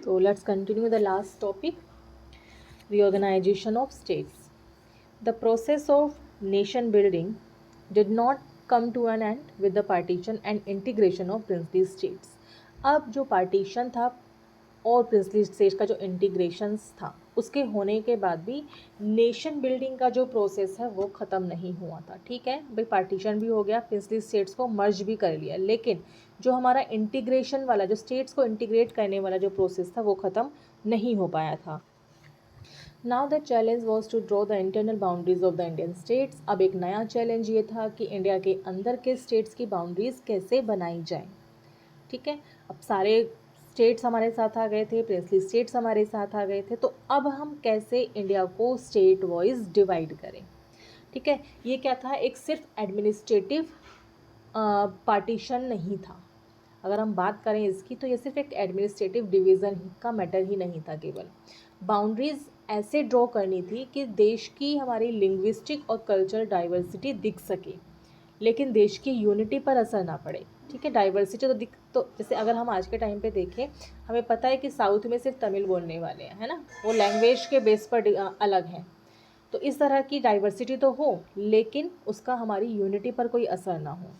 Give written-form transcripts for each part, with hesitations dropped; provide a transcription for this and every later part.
So let's continue the last topic, reorganization of states. The process of nation building did not come to an end with the partition and integration of princely states. अब जो partition था और princely state का जो integrations था उसके होने के बाद भी नेशन बिल्डिंग का जो प्रोसेस है वो ख़त्म नहीं हुआ था। ठीक है भाई, पार्टीशन भी हो गया, प्रिंसली स्टेट्स को मर्ज भी कर लिया, लेकिन जो हमारा इंटीग्रेशन वाला, जो स्टेट्स को इंटीग्रेट करने वाला जो प्रोसेस था वो ख़त्म नहीं हो पाया था। Now the challenge was to draw the internal boundaries of the Indian states. अब एक नया चैलेंज ये था कि इंडिया के अंदर के स्टेट्स की बाउंड्रीज कैसे बनाई जाए। ठीक है, अब सारे स्टेट्स हमारे साथ आ गए थे, प्रिंसली स्टेट्स हमारे साथ आ गए थे, तो अब हम कैसे इंडिया को स्टेट वाइज डिवाइड करें। ठीक है, ये क्या था, एक सिर्फ एडमिनिस्ट्रेटिव पार्टीशन नहीं था। अगर हम बात करें इसकी तो ये सिर्फ एक एडमिनिस्ट्रेटिव डिवीज़न का मैटर ही नहीं था। केवल बाउंड्रीज ऐसे ड्रॉ करनी थी कि देश की हमारी लिंग्विस्टिक और कल्चरल डाइवर्सिटी दिख सके, लेकिन देश की यूनिटी पर असर ना पड़े। ठीक है, डाइवर्सिटी तो दिख, तो जैसे अगर हम आज के टाइम पे देखें, हमें पता है कि साउथ में सिर्फ तमिल बोलने वाले हैं, है ना, वो लैंग्वेज के बेस पर अलग हैं। तो इस तरह की डाइवर्सिटी तो हो, लेकिन उसका हमारी यूनिटी पर कोई असर ना हो।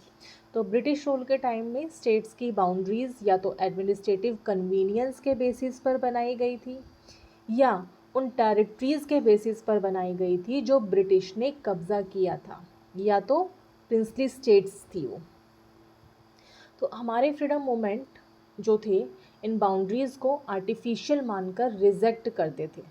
तो ब्रिटिश रूल के टाइम में स्टेट्स की बाउंड्रीज या तो एडमिनिस्ट्रेटिव कन्वीनियंस के बेसिस पर बनाई गई थी या उन टेरिटरीज़ के बेसिस पर बनाई गई थी जो ब्रिटिश ने कब्ज़ा किया था, या तो प्रिंसली स्टेट्स थी वो। तो हमारे फ्रीडम मूवमेंट जो थे इन बाउंड्रीज़ को आर्टिफिशियल मानकर रिजेक्ट करते थे।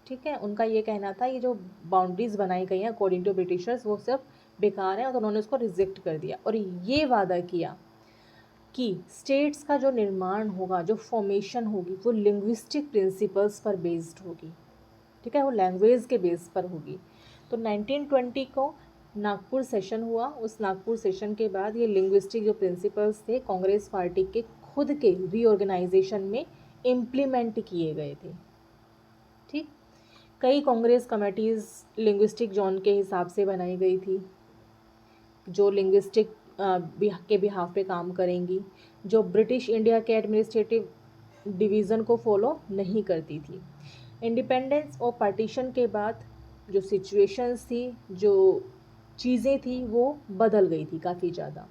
ठीक है, उनका ये कहना था ये जो बाउंड्रीज़ बनाई गई हैं अकॉर्डिंग टू ब्रिटिशर्स वो सिर्फ बेकार है, तो उन्होंने उसको रिजेक्ट कर दिया और ये वादा किया कि स्टेट्स का जो निर्माण होगा, जो फॉर्मेशन होगी, वो लिंग्विस्टिक प्रिंसिपल्स पर बेस्ड होगी। ठीक है, वो लैंग्वेज के बेस पर होगी। तो 1920 को नागपुर सेशन हुआ। उस नागपुर सेशन के बाद ये लिंग्विस्टिक जो प्रिंसिपल्स थे कांग्रेस पार्टी के खुद के रीऑर्गेनाइजेशन में इम्प्लीमेंट किए गए थे। ठीक, कई कांग्रेस कमेटीज़ लिंग्विस्टिक जोन के हिसाब से बनाई गई थी, जो लिंग्विस्टिक के बिहाफ पे काम करेंगी, जो ब्रिटिश इंडिया के एडमिनिस्ट्रेटिव डिवीज़न को फॉलो नहीं करती थी। इंडिपेंडेंस और पार्टीशन के बाद जो सिचुएशंस थी, जो चीज़ें थी, वो बदल गई थी काफ़ी ज़्यादा।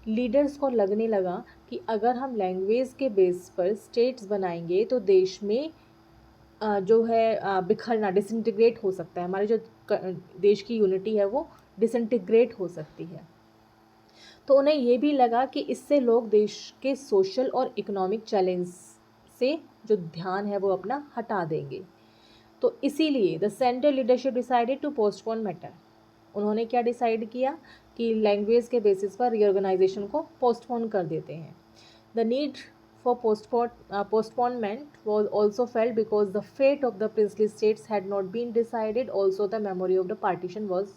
लीडर्स को लगने लगा कि अगर हम लैंग्वेज के बेस पर स्टेट्स बनाएंगे तो देश में जो है बिखरना, डिसइंटीग्रेट हो सकता है, हमारी जो देश की यूनिटी है वो डिसइंटीग्रेट हो सकती है। तो उन्हें ये भी लगा कि इससे लोग देश के सोशल और इकोनॉमिक चैलेंज से जो ध्यान है वो अपना हटा देंगे। तो इसीलिए the central leadership decided to postpone matter. उन्होंने क्या डिसाइड किया कि लैंग्वेज के बेसिस पर रीऑर्गेनाइजेशन को पोस्टपोन कर देते हैं। The need for postponement was also felt because the fate of the princely states had not been decided. Also, the memory of the partition was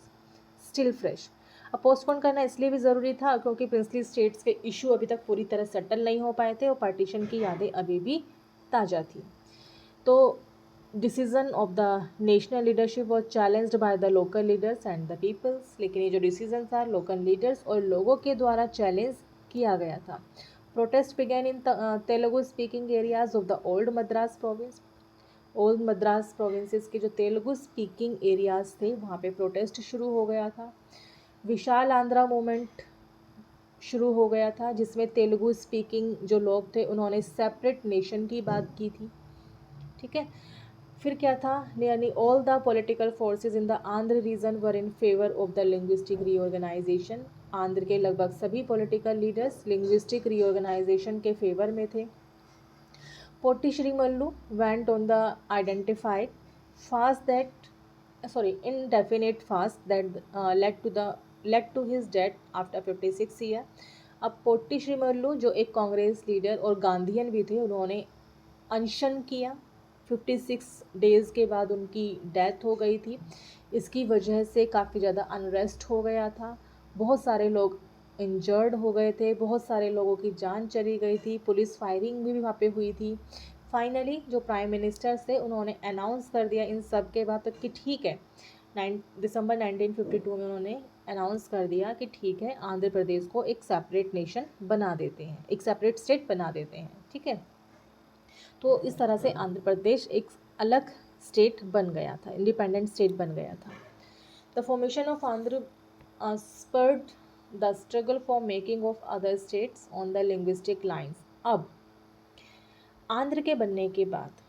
still fresh. अब postpone करना इसलिए भी ज़रूरी था क्योंकि प्रिंसली स्टेट्स के इशू अभी तक पूरी तरह सेटल नहीं हो पाए थे और पार्टीशन की यादें अभी भी ताज़ा थी। तो decision of the national leadership was challenged by the local leaders and the peoples. लेकिन ये जो डिसीजन था लोकल लीडर्स और लोगों के द्वारा चैलेंज किया गया था। Protest began in Telugu speaking areas of the old Madras province. Old Madras provinces के जो तेलुगु स्पीकिंग एरियाज थे वहाँ पे प्रोटेस्ट शुरू हो गया था। विशाल आंध्रा मूवमेंट शुरू हो गया था जिसमें तेलुगु स्पीकिंग जो लोग थे उन्होंने सेपरेट नेशन की बात की थी। ठीक है, फिर क्या था, nearly all the political forces in the Andhra region were in favour of the linguistic reorganisation. Andhra के लगभग सभी पॉलिटिकल लीडर्स लिंग्विस्टिक रीऑर्गेनाइजेशन के फेवर में थे। Potti Sriramulu went on the identified fast that indefinite fast that led to his death after 56 year। अब potty श्रीमल्लू जो एक Congress leader और गांधीयन भी थे, उन्होंने अनशन किया। 56 डेज़ के बाद उनकी डेथ हो गई थी। इसकी वजह से काफ़ी ज़्यादा अनरेस्ट हो गया था, बहुत सारे लोग इंजर्ड हो गए थे, बहुत सारे लोगों की जान चली गई थी, पुलिस फायरिंग भी वहाँ पे हुई थी। फाइनली जो प्राइम मिनिस्टर थे उन्होंने अनाउंस कर दिया इन सब के बाद कि ठीक है, 9 दिसंबर 1952 में उन्होंने अनाउंस कर दिया कि ठीक है, आंध्र प्रदेश को एक सेपरेट नेशन बना देते हैं, एक सेपरेट स्टेट बना देते हैं। ठीक है, तो इस तरह से आंध्र प्रदेश एक अलग स्टेट बन गया था, इंडिपेंडेंट स्टेट बन गया था। The formation of Andhra spurred the struggle for making of other states on the linguistic lines. अब आंध्र के बनने के बाद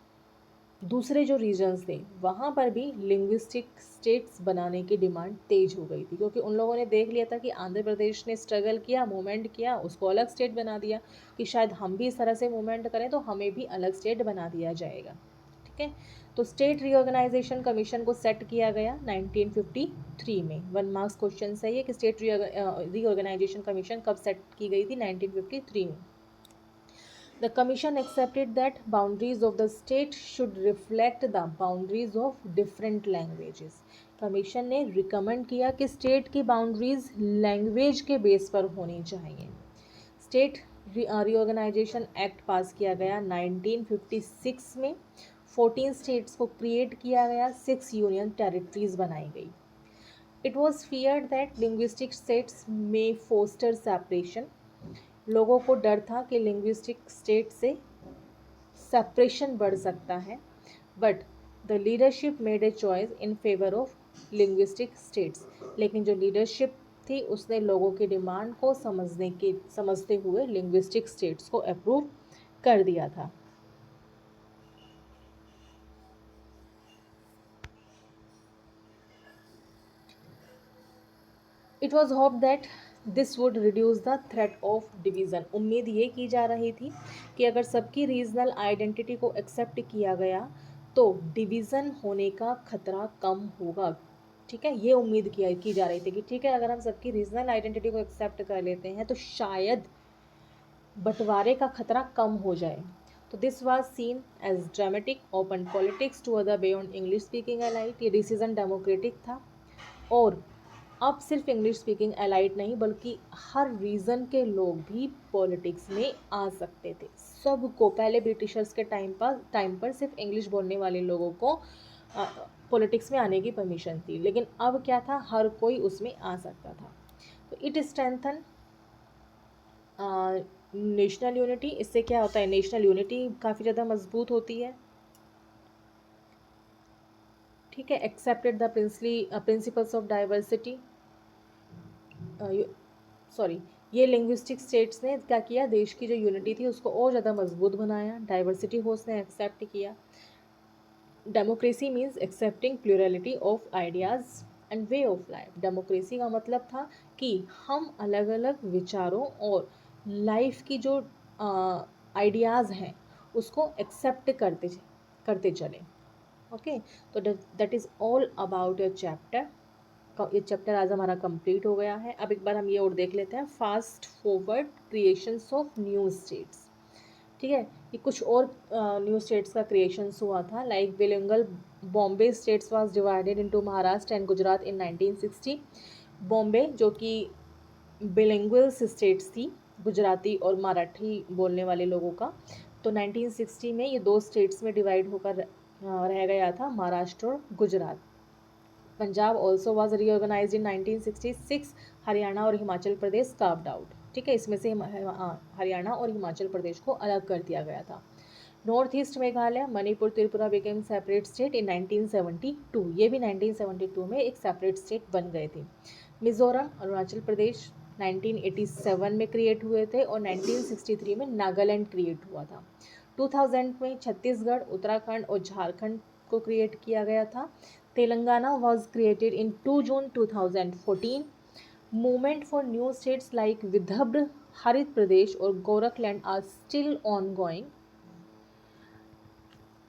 दूसरे जो रीजन्स थे वहाँ पर भी लिंग्विस्टिक स्टेट्स बनाने की डिमांड तेज हो गई थी, क्योंकि उन लोगों ने देख लिया था कि आंध्र प्रदेश ने स्ट्रगल किया, मूवमेंट किया, उसको अलग स्टेट बना दिया, कि शायद हम भी इस तरह से मूवमेंट करें तो हमें भी अलग स्टेट बना दिया जाएगा। ठीक है, तो स्टेट रीऑर्गेनाइजेशन कमीशन को सेट किया गया 1953 में। 1 मार्क्स क्वेश्चन है ये कि स्टेट रीऑर्गेनाइजेशन कमीशन कब सेट की गई थी, 1953 में। The commission accepted that boundaries of the state should reflect the boundaries of different languages. Commission ने रिकमेंड किया कि स्टेट की बाउंड्रीज लैंग्वेज के बेस पर होनी चाहिए। स्टेट रीऑर्गेनाइजेशन एक्ट पास किया गया 1956 में। 14 स्टेट्स को क्रिएट किया गया, 6 यूनियन टेरिटरीज बनाई गई। It was feared that linguistic states में फोस्टर सेपरेशन। लोगों को डर था कि लिंग्विस्टिक स्टेट से सेपरेशन बढ़ सकता है, but the leadership made a choice in favour of linguistic states. लेकिन जो लीडरशिप थी उसने लोगों की डिमांड को समझते हुए लिंग्विस्टिक स्टेट्स को अप्रूव कर दिया था। It was hope that this would reduce the threat of division. उम्मीद ये की जा रही थी कि अगर सबकी रीजनल आइडेंटिटी को एक्सेप्ट किया गया तो डिवीज़न होने का खतरा कम होगा। ठीक है, ये उम्मीद की जा रही थी कि ठीक है, अगर हम सबकी रीजनल आइडेंटिटी को एक्सेप्ट कर लेते हैं तो शायद बंटवारे का खतरा कम हो जाए। तो this was seen as dramatic, open politics to other beyond English speaking elite. ये डिसीजन डेमोक्रेटिक था और अब सिर्फ इंग्लिश स्पीकिंग एलाइट नहीं बल्कि हर रीजन के लोग भी पॉलिटिक्स में आ सकते थे। सबको, पहले ब्रिटिशर्स के टाइम पर सिर्फ इंग्लिश बोलने वाले लोगों को पॉलिटिक्स में आने की परमिशन थी, लेकिन अब क्या था, हर कोई उसमें आ सकता था। तो इट स्ट्रेंथन नेशनल यूनिटी। इससे क्या होता है, नेशनल यूनिटी काफ़ी ज़्यादा मजबूत होती है। ठीक है, accepted the principles of diversity. Sorry, ये लिंग्विस्टिक स्टेट्स ने क्या किया, देश की जो यूनिटी थी उसको और ज़्यादा मजबूत बनाया। डाइवर्सिटी को उसने एक्सेप्ट किया। Democracy means accepting plurality of ideas and way of life. Democracy का मतलब था कि हम अलग अलग विचारों और लाइफ की जो आइडियाज़ हैं उसको एक्सेप्ट करते चले। ओके, तो that is all about your chapter. ये चैप्टर आज हमारा कंप्लीट हो गया है। अब एक बार हम ये और देख लेते हैं, fast forward creations of new states. ठीक है, ये कुछ और न्यू स्टेट्स का क्रिएशंस हुआ था। Like bilingual Bombay states was divided into Maharashtra and Gujarat in 1960। Bombay जो कि बिलिंगुअल स्टेट्स थी, गुजराती और मराठी बोलने वाले लोगों का, तो 1960 में ये 2 स्टेट्स में डिवाइड होकर रह गया था, महाराष्ट्र और Gujarat. Punjab also was reorganise in 1966। Haryana और हिमाचल प्रदेश कार्व्ड आउट। ठीक है, इसमें से हरियाणा और हिमाचल प्रदेश को अलग कर दिया गया था। North east Meghalaya, Manipur, Tripura became separate state in 1972। ये भी 1972 में एक सेपरेट स्टेट बन गए थे। मिजोरम, अरुणाचल प्रदेश 1987 में क्रिएट हुए थे और 1963 में नागालैंड क्रिएट हुआ था। 2000 में छत्तीसगढ़, उत्तराखंड और झारखंड को क्रिएट किया गया था। Telangana was created in 2 June 2014. Movement for new states like Vidarbha, Harit Pradesh और Gorakland are still ongoing.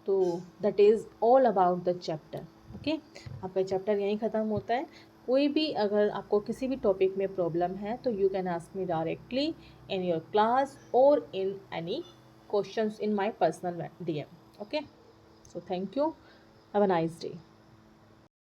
तो that is all about the chapter. Okay, आपका चैप्टर यहीं ख़त्म होता है। कोई भी अगर आपको किसी भी टॉपिक में प्रॉब्लम है तो you can ask me directly in your class और in any questions in my personal DM. Okay, so thank you. Have a nice day.